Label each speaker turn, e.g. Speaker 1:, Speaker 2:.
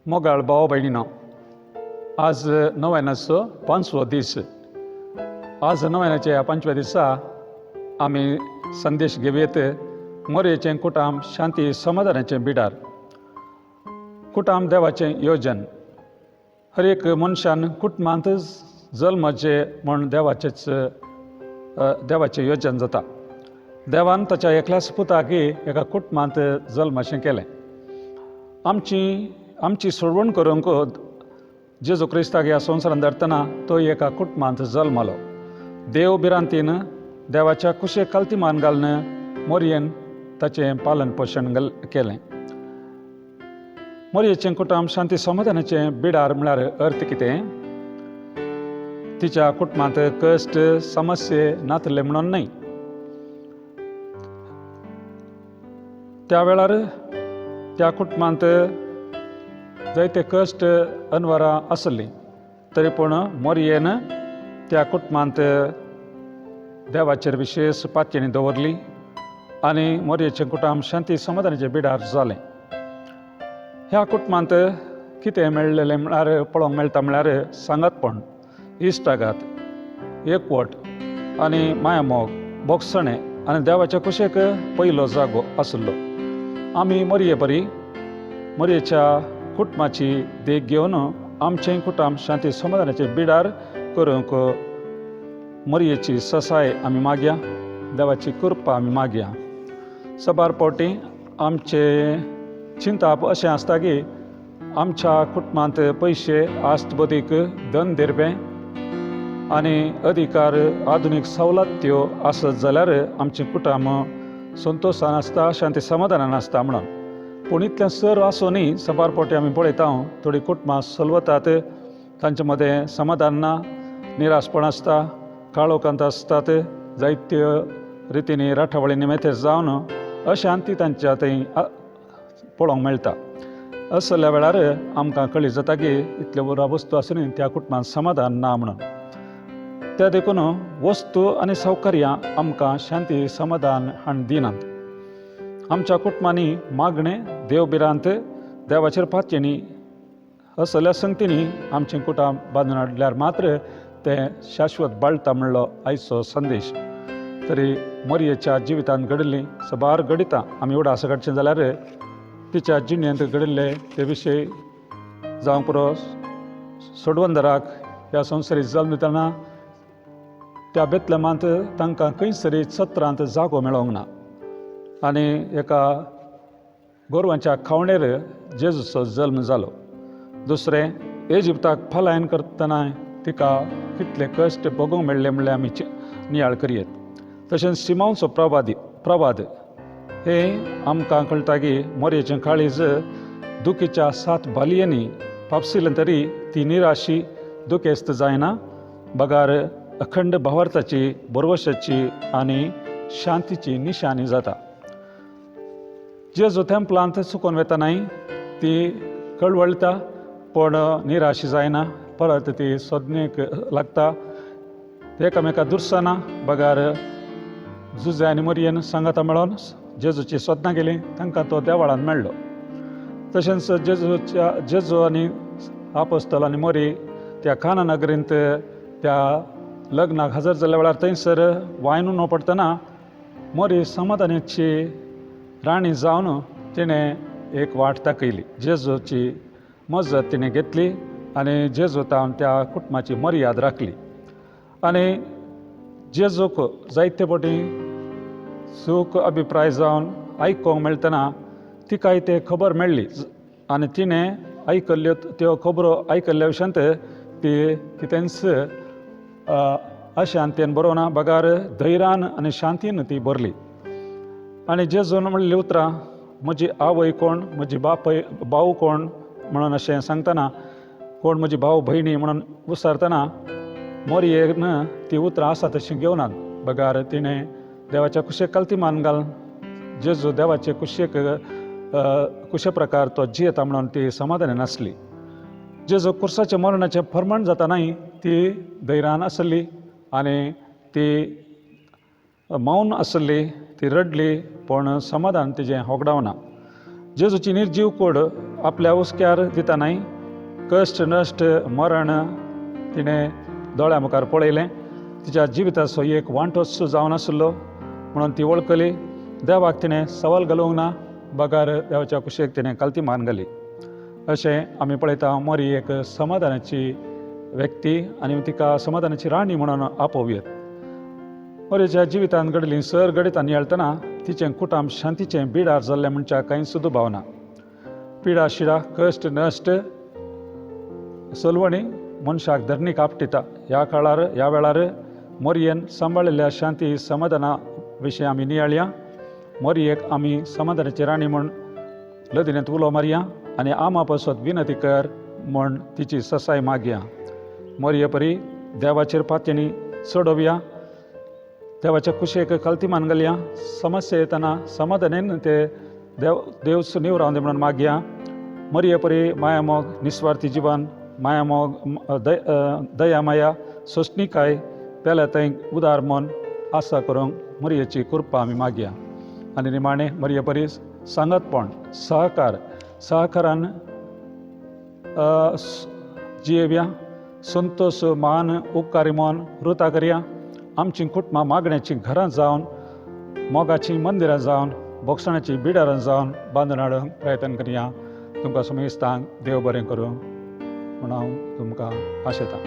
Speaker 1: मोगाळ भाव भयणीनो, आज नव्यानाचो 5वो दीस. आज नव्यानाच्या 5व्या दिसा आमी संदेश घेवयेत मोरयेचें कुटाम शांती समाधानाचें बिडार. कुटाम देवाचें योजन. हर एक मनशान कुटुंबांत जल्माचे म्हण देवाचें योजन जाता. देवान ताच्या एकल्याच पुताक एका कुटुंबांत जल्माचें केलें. आमची सोडवण करूंक जेजू क्रिस्ताक ह्या संवसारांत धरतना तो एका कुटुंबांत जल्मालो. देव बिरांतीन देवाच्या कुशेक काल्तिमान घालून मोरयेन ताचें पालन पोशण केलें. मोरयेचें कुटुंब शांती समाधानाचें बिडार म्हळ्यार अर्थ कितें? तिच्या कुटुंबांत कश्ट समस्ये नातले म्हणून न्हय. त्या वेळार त्या कुटुंबांत जायते कश्ट अनवरां आसलीं, तरी पूण मोरयेन त्या कुटुंबांत देवाचेर विशेश पातयेणी दवरली आनी मोरयेचें कुटुंब शांती समाधानाचें बिडार जालें. ह्या कुटुंबांत कितें मेळ्ळेलें म्हळ्यार पळोवंक मेळटा म्हळ्यार सांगातपण, इश्टाघात, एकवट आनी मायामोग, बोगसणें आनी देवाच्या कुशेक पयलो जागो आसलो. आमी मोरयेच्या कुटुंबाची देख घेवन आमचें कुटुंब शांती समाधानाचें बिडार करूंक मोरयेची ससाय आमी मागया, देवाची कृपा आमी मागया. सबार फावटी आमचें चिंतप अशें आसता की आमच्या कुटुंबांत पयशे, आस्त बोदीक, धन दिरपें आनी अधिकार, आधुनीक सवलत्यो आसत जाल्यार आमचें कुटुंब संतोशान आसता, शांती समाधानान आसता म्हणून. पूण इतलें सर आसूनय सबार फावटी आमी पळयता थोडीं कुटुंबां चलवतात, तांचे मदें समाधान ना, निराशपण आसता, काळोखांत आसतात, जायत्यो रितींनी राठावळींनी मेथेर जावन अशांती तांच्या थंय पळोवंक मेळटा. असल्या वेळार आमकां कळीत जाता की इतल्यो बऱ्यो वस्तू आसूनय त्या कुटुंबांत समाधान ना म्हणून. त्या देखून वस्तू आनी सौकर्यां आमकां शांती समाधान हाडून दिनात. आमच्या कुटुंबांनी मागणें देवबिरांत देवाचेर पातयेणी असल्या संगतींनी आमचें कुटुंब बांदून हाडल्यार मात्र तें शाश्वत बाळटा म्हणलो आयचो संदेश. तरी मोरयेच्या जिवितांत घडिल्लीं सबार घडितां आमी उडास काडचें जाल्यार तिच्या जिणेंत घडिल्ले ते विशय जावंक पुरो. सोडवंदराक ह्या संवसारीक जल्म दितना त्या बेतलेमांत तांकां खंयसरी सत्रांत जागो मेळोंक ना आनी एका गोरवांच्या खावणेर जेजूचो जल्म जालो. दुसरें, इजिप्ताक फलायन करतना तिका कितले कश्ट भोगूंक मेळ्ळे म्हणल्यार आमी नियाळ करयेत. तशेंच शिमोनचो प्रभाद हे आमकां कळटा की मोरयेचें काळीज दुखीच्या 7 बालयेंनी पापसिलें तरी ती निराशी दुखेस्त जायना, बगार अखंड भावार्थाची, बरवशाची आनी शांतीची निशाणी जाता. जेजू तेंपलांत चुकोवन वेतनाय ती कळवळटा पण निराशी जायना, परत ती सोदणेक लागता. एकामेका दुरसाना बगार जुजे आनी मोरयेन सांगाता मेळोन जेजूची सोदनां केलीं, तांकां तो देवाळांत मेळ्ळो. तशेंच जेजू आनी आपोस्तल आनी मोरी त्या काना नगरींत त्या लग्नाक हजर जाल्ल्या वेळार थंयसर वायन उणो पडटना मोरी समाधानाची राणी जावन तिणें एक वाट दाखयली. जेजूची मजत तिणें घेतली आनी जेजू त्या कुटुंबाची मर्याद राखली. आनी जेजूक जायते फावटी सूख अभिप्राय जावन आयकोंक मेळटना तिकाय ते खबर मेळ्ळी आनी तिणें आयकल्ल्यो त्यो खबरो आयकल्ल्या विशांत ती कितेंच अशांतीन बरोवना, बगार धैर्यान आनी शांतीन ती भरली. आनी जेजून म्हणलेलीं उतरां, म्हजी आवय कोण, म्हजी भाव कोण म्हणून अशें सांगतना, कोण म्हजी भाव भयणी म्हणून विचारतना मोरयेन ती उतरां आसा तशीं घेवनात. बगार तिणें देवाच्या कुशेक काल्तिमान घालून जेजू देवाचे कुशे प्रकार तो जियेता म्हणून ती समाधानी नासली. जेजू कुर्साच्या मरणाचें फर्मण जातानाय ती धैर्यान आसली आनी ती मौन आसली, ती रडली पण समाधान तिजें होगडावना. जेजूची निर्जीव कूड आपल्या उस्क्यार दितानाय कश्ट नश्ट मरण तिणें दोळ्या मुखार पळयलें. तिच्या जिविताचो एक वांटोच जावन आशिल्लो म्हणून ती वळखली. देवाक तिणें सवाल घालूंक ना, बगार देवाच्या कुशेक तिणें काल्ती मान घाली. अशें आमी पळयता मोरी एक समाधानाची व्यक्ती आनी तिका समाधानाची राणी म्हणून आपोवयेत. मोरयेच्या जिवितांत घडलीं सर घडितांनी येळतना तिचें कुटुंब शांतीचें बिडार जाल्लें म्हणच्या कांय सुद्दां भावना. पिडा शिडा कश्ट नश्ट सलवणी मनशाक धरणीक आपटिता. ह्या वेळार मोरयेन सांबाळिल्ल्या शांती समाधाना विशीं आमी नियाळया. मोरयेक आमी समाधानाची राणी म्हूण लदिनेंत उलो मारया आनी आमा पासत विनती कर म्हूण तिची ससाय मागया. मोरये परी देवाचेर पातयेणी चडोवया, देवाच्या कुशेक काल्ती मान घालया. समस्या येतना समाधानान ते देव सुनीव रावंदे म्हणून मागया. मोरये परी माया मोग निस्वार्थी जिवन, माया मोग दया माया सोंसणीकाय पेल्या थंय उदार मन आसा करूंक मोरयेची कृपा आमी मागया. आनी निमाणें मोरये परी सांगतपण सहकारान जियेवया. संतोश मान उपकारी मन वृता करया. आमची कुटुंबां मागण्याची घरां जावन, मोगाची मंदिरां जावन, भोगसणाची बिडारां जावन बांदून हाडूंक प्रयत्न करया. तुमकां समेस्तांक देव बरें करूं म्हूण हांव तुमकां आशेतां.